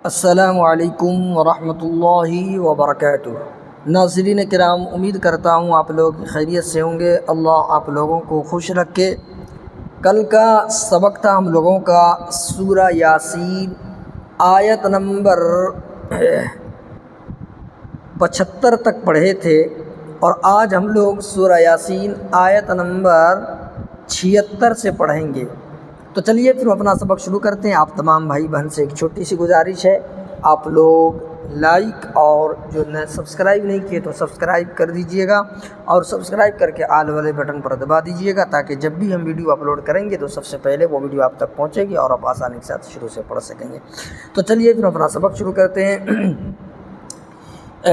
السلام علیکم ورحمۃ اللہ وبرکاتہ۔ ناظرین کرام، امید کرتا ہوں آپ لوگ خیریت سے ہوں گے۔ اللہ آپ لوگوں کو خوش رکھے۔ کل کا سبق تھا ہم لوگوں کا سورہ یاسین آیت نمبر 75 تک پڑھے تھے، اور آج ہم لوگ سورہ یاسین آیت نمبر 76 سے پڑھیں گے۔ تو چلیے پھر اپنا سبق شروع کرتے ہیں۔ آپ تمام بھائی بہن سے ایک چھوٹی سی گزارش ہے، آپ لوگ لائک اور جو سبسکرائب نہیں کیے تو سبسکرائب کر دیجئے گا، اور سبسکرائب کر کے آل والے بٹن پر دبا دیجئے گا، تاکہ جب بھی ہم ویڈیو اپلوڈ کریں گے تو سب سے پہلے وہ ویڈیو آپ تک پہنچے گی اور آپ آسانی کے ساتھ شروع سے پڑھ سکیں گے۔ تو چلیے پھر اپنا سبق شروع کرتے ہیں۔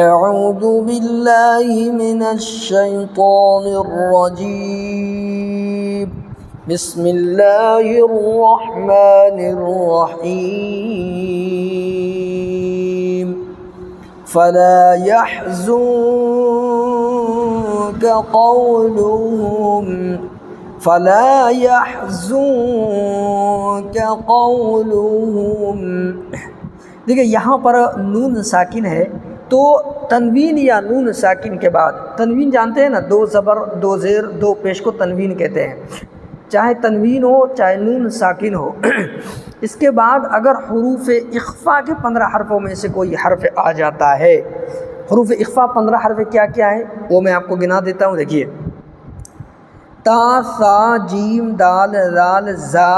اعوذ باللہ من الشیطان الرجیم، بسم اللہ الرحمن الرحیم۔ فلا يحزنك قولهم۔ دیکھیں یہاں پر نون ساکن ہے، تو تنوین یا نون ساکن کے بعد، تنوین جانتے ہیں نا، دو زبر دو زیر دو پیش کو تنوین کہتے ہیں، چاہے تنوین ہو چاہے نون ساکن ہو۔ اس کے بعد اگر حروف اخفا کے 15 حرفوں میں سے کوئی حرف آ جاتا ہے، حروف اخفا 15 حرف کیا کیا ہے وہ میں آپ کو گنا دیتا ہوں۔ دیکھیے، تا، ثا، جیم، دال، ذال، زا،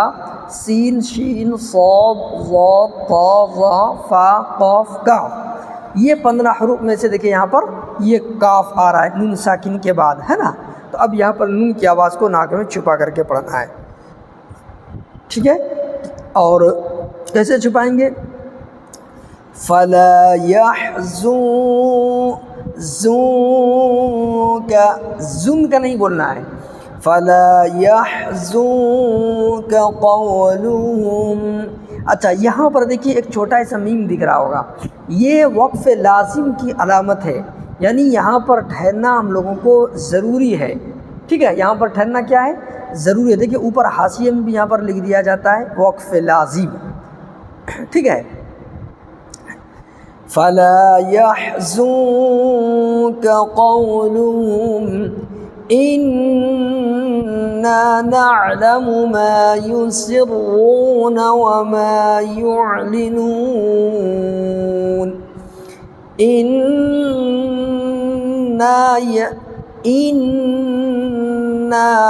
سین، شین، صاد، ضاد، طا، ظا، فا، قاف، کاف۔ یہ 15 حروف میں سے دیکھیں یہاں پر یہ کاف آ رہا ہے نون ساکن کے بعد، ہے نا؟ تو اب یہاں پر نون کی آواز کو ناک میں چھپا کر کے پڑھنا ہے، ٹھیک ہے؟ اور کیسے چھپائیں گے؟ فلا يحزنك، زن کا نہیں بولنا ہے، فلا يحزنك قولهم۔ اچھا، یہاں پر دیکھیے ایک چھوٹا سا میم دکھ رہا ہوگا، یہ وقف لازم کی علامت ہے، یعنی یہاں پر ٹھہرنا ہم لوگوں کو ضروری ہے، ٹھیک ہے؟ یہاں پر ٹھہرنا کیا ہے؟ ضروری ہے۔ دیکھیے اوپر حاشیے میں بھی یہاں پر لکھ دیا جاتا ہے وقف لازم، ٹھیک ہے؟ فلا يحزنك قولهم إنا نعلم ما يسرون وما يعلنون۔ إنا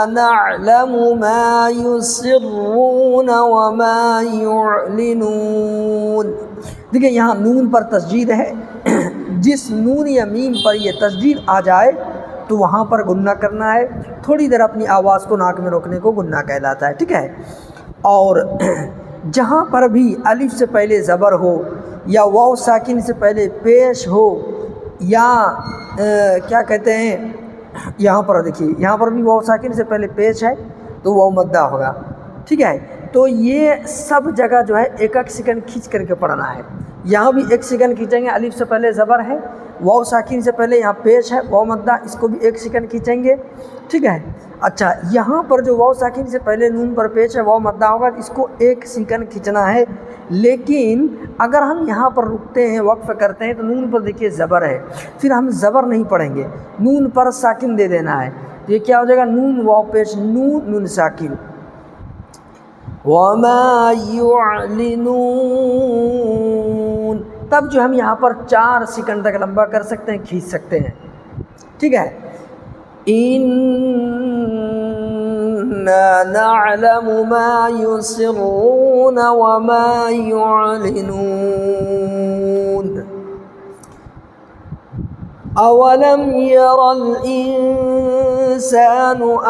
نعلم ما يسرون وما يعلنون۔ دیکھیں یہاں نون پر تشدید ہے، جس نون یا میم پر یہ تشدید آ جائے تو وہاں پر غنہ کرنا ہے، تھوڑی دیر اپنی آواز کو ناک میں روکنے کو غنہ کہلاتا ہے، ٹھیک ہے؟ اور جہاں پر بھی الف سے پہلے زبر ہو، یا واو ساکن سے پہلے پیش ہو، یا کیا کہتے ہیں، یہاں پر دیکھیے یہاں پر بھی واو ساکن سے پہلے پیش ہے تو واو مدہ ہوگا، ٹھیک ہے؟ تو یہ سب جگہ جو ہے ایک ایک سیکنڈ کھینچ کر کے پڑھنا ہے۔ یہاں بھی ایک سیکنڈ کھینچیں گے، الف سے پہلے زبر ہے، واو ساکن سے پہلے یہاں پیش ہے واو مدہ، اس کو بھی ایک سیکنڈ کھینچیں گے، ٹھیک ہے؟ اچھا، یہاں پر جو واو ساکن سے پہلے نون پر پیش ہے واو مدہ ہوگا، اس کو ایک سیکنڈ کھینچنا ہے۔ لیکن اگر ہم یہاں پر رکتے ہیں، وقف کرتے ہیں، تو نون پر دیکھیے زبر ہے، پھر ہم زبر نہیں پڑھیں گے، نون پر ساکن دے دینا ہے، یہ کیا ہو جائے گا؟ نون واو پیش نون، نون ساکن۔ وما يعلنون، تب جو ہم یہاں پر 4 سیکنڈ تک لمبا کر سکتے ہیں، کھینچ سکتے ہیں، ٹھیک ہے؟ إنا نعلم ما يسرون وما يعلنون۔ أولم ير الإنسان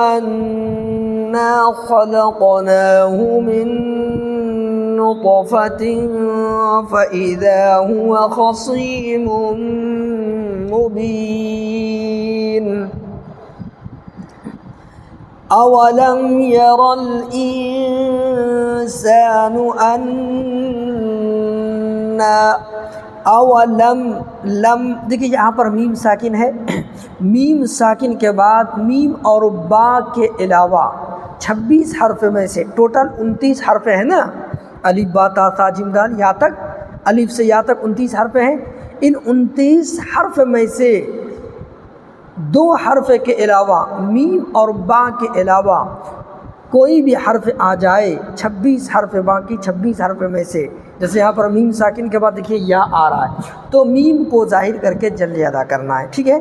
أنا خلقناه من نطفة فإذا هو خصيم مبين۔ أولم ير الإنسان أنا، اولم، لم، دیکھیے یہاں پر میم ساکن ہے، میم ساکن کے بعد میم اور با کے علاوہ 26 حرف میں سے ٹوٹل 29 حرف ہیں نا، الف با تا ثا جیم دال یہاں تک الف سے یا تک 29 حرف ہیں. ان 29 حرف میں سے 2 حرف کے علاوہ میم اور با کے علاوہ کوئی بھی حرف آ جائے 26 حرف باقی 26 حرف میں سے، جیسے یہاں پر میم ساکن کے بعد دیکھیے یا آ رہا ہے تو میم کو ظاہر کر کے جلدی ادا کرنا ہے، ٹھیک ہے.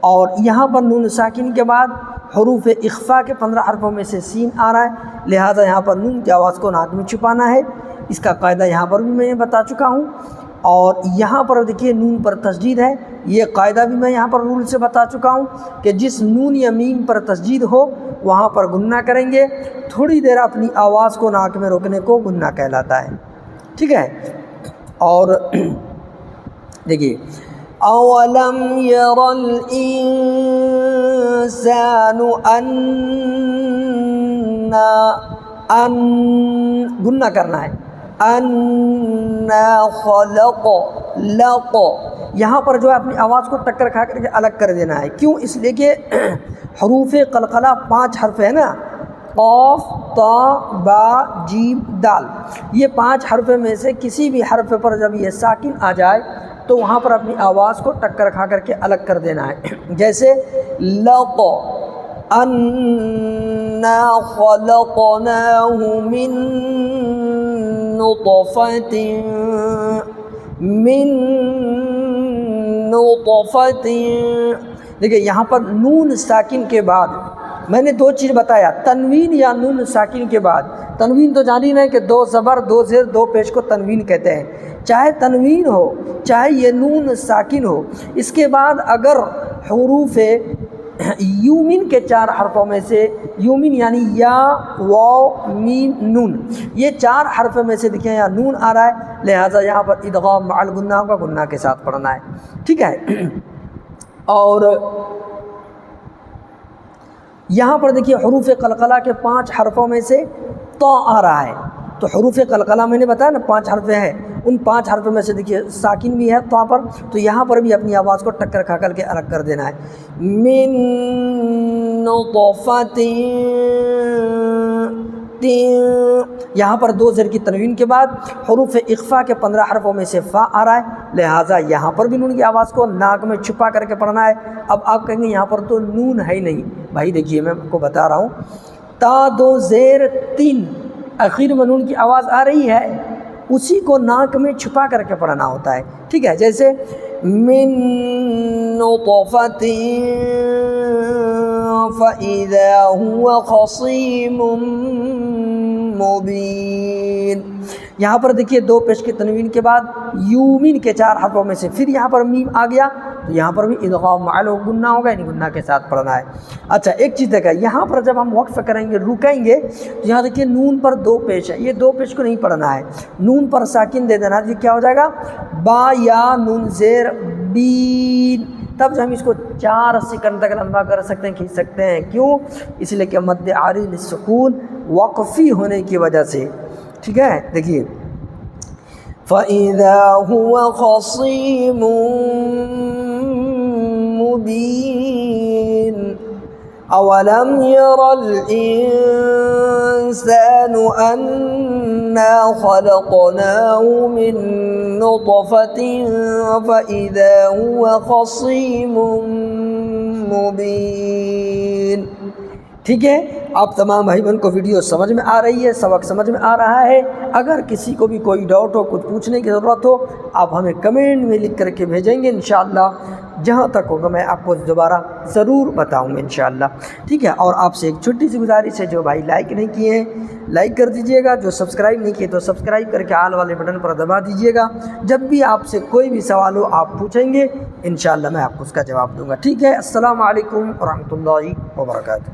اور یہاں پر نون ساکن کے بعد حروف اخفا کے 15 حرفوں میں سے سین آ رہا ہے، لہٰذا یہاں پر نون کی آواز کو ناک میں چھپانا ہے. اس کا قاعدہ یہاں پر بھی میں نے بتا چکا ہوں. اور یہاں پر دیکھیے نون پر تشدید ہے، یہ قاعدہ بھی میں یہاں پر رول سے بتا چکا ہوں کہ جس نون یا میم پر تشدید ہو وہاں پر گننا کریں گے. تھوڑی دیر اپنی آواز کو ناک میں روکنے کو گننا کہلاتا ہے، ٹھیک ہے. اور دیکھیے اولم یر الانسان ان گننا کرنا ہے، انا خلق لق، یہاں پر جو ہے اپنی آواز کو ٹکر کھا کر کے الگ کر دینا ہے. کیوں؟ اس لیے کہ حروف قلقلہ 5 حرف ہے نا، قاف تا با جیم دال، یہ 5 حرف میں سے کسی بھی حرف پر جب یہ ساکن آ جائے تو وہاں پر اپنی آواز کو ٹکر کھا کر کے الگ کر دینا ہے. جیسے لق، انا خلقناہ من نطفۃ، من نطفۃ. دیکھیں یہاں پر نون ساکن کے بعد میں نے 2 چیز بتایا، تنوین یا نون ساکن کے بعد. تنوین تو جانی نا کہ 2 زبر 2 زیر 2 پیش کو تنوین کہتے ہیں، چاہے تنوین ہو چاہے یہ نون ساکن ہو. اس کے بعد اگر حروف یومن کے 4 حرفوں میں سے، یومن یعنی یا واو میم نون، یہ 4 حرف میں سے دیکھیں یا نون آ رہا ہے، لہٰذا یہاں پر ادغام مع الغنہ کا گنہ کے ساتھ پڑھنا ہے، ٹھیک ہے. اور یہاں پر دیکھیے حروف قلقلہ کے 5 حرفوں میں سے تو آ رہا ہے، تو حروف قلقلہ میں نے بتایا نا 5 حرف ہیں، ان 5 حرف میں سے دیکھیے ساکن بھی ہے تو پر، تو یہاں پر بھی اپنی آواز کو ٹکر کھا کر کے الگ کر دینا ہے. من نطفۃ، یہاں پر 2 زیر کی تنوین کے بعد حروف اخفا کے 15 حرفوں میں سے فا آ رہا ہے، لہٰذا یہاں پر بھی نون کی آواز کو ناک میں چھپا کر کے پڑھنا ہے. اب آپ کہیں گے یہاں پر تو نون ہے ہی نہیں، بھائی دیکھیے میں آپ کو بتا رہا ہوں، تا 2 زیر 3 آخر میں نون کی آواز آ رہی ہے، اسی کو ناک میں چھپا کر کے پڑھنا ہوتا ہے، ٹھیک ہے. جیسے من نطفۃ فإذا هو خصيم مبین. یہاں پر دیکھیے 2 پیش کی تنوین کے بعد یومن کے 4 حرفوں میں سے پھر یہاں پر میم آ گیا تو یہاں پر بھی ادغام مع الغنہ ہوگا، یعنی گنہ کے ساتھ پڑھنا ہے. اچھا ایک چیز دیکھا، یہاں پر جب ہم وقف کریں گے رکیں گے تو یہاں دیکھیے نون پر 2 پیش ہے، یہ 2 پیش کو نہیں پڑھنا ہے، نون پر ساکن دے دینا. یہ کیا ہو جائے گا؟ با یا نون زیر بین. تب ہم اس کو 4 سیکنڈ تک لمبا کر سکتے ہیں، کھینچ سکتے ہیں. کیوں؟ اس لیے کہ مد عارض للسکون وقفی ہونے کی وجہ سے، ٹھیک ہے. دیکھیے فَإِذَا هُوَ خَصِيمٌ مُبِينٌ. أَوَلَمْ يَرَ الْإِنسَانُ أَنَّا خَلَقْنَاهُ مِن نُطْفَةٍ فَإِذَا هُوَ خَصِيمٌ مُبِينٌ. ٹھیک ہے. آپ تمام بھائی بہن کو ویڈیو سمجھ میں آ رہی ہے، سبق سمجھ میں آ رہا ہے. اگر کسی کو بھی کوئی ڈاؤٹ ہو، کچھ پوچھنے کی ضرورت ہو، آپ ہمیں کمنٹ میں لکھ کر کے بھیجیں گے، انشاءاللہ جہاں تک ہوگا میں آپ کو دوبارہ ضرور بتاؤں گا انشاءاللہ. ٹھیک ہے. اور آپ سے ایک چھوٹی سی گزارش ہے، جو بھائی لائک نہیں کیے ہیں لائک کر دیجئے گا، جو سبسکرائب نہیں کیے تو سبسکرائب کر کے آل والے بٹن پر دبا دیجئے گا. جب بھی آپ سے کوئی بھی سوال ہو آپ پوچھیں گے، انشاءاللہ میں آپ کو اس کا جواب دوں گا. ٹھیک ہے. السلام علیکم ورحمۃ اللہ وبرکاتہ.